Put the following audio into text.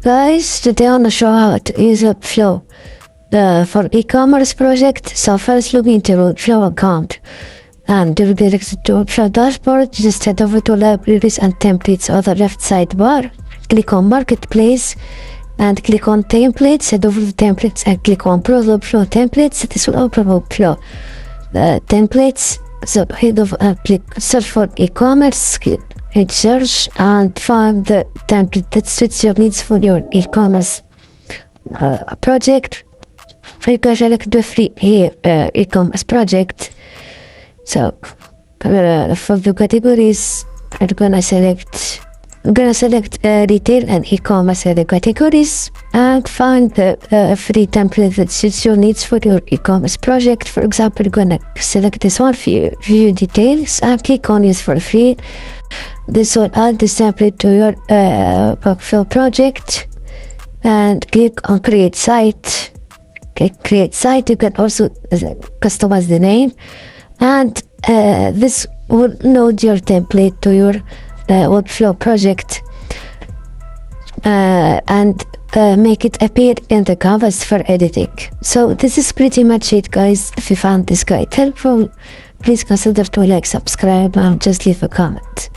guys, today I want to show how to use Webflow for e-commerce project. So first log into your Webflow account and you'll be directed to Webflow dashboard. Just head over to libraries and templates on the left sidebar. Click on marketplace and click on templates. Head over to templates and click on browse Webflow templates. This will open Webflow templates. So head over and click search for e-commerce. Hit search and find the template that suits your needs for your e-commerce project. You can select the free e-commerce project. So for the categories, I'm gonna select retail and e-commerce as the categories and find the free template that suits your needs for your e-commerce project. For example, you're gonna select this one, view details, and click on use for free. This will add this template to your Webflow project and click on create site. Click create site. You can also customize the name, and this will load your template to your Webflow project and make it appear in the canvas for editing. So this is pretty much it, guys. If you found this guide helpful, please consider to like, subscribe, and just leave a comment.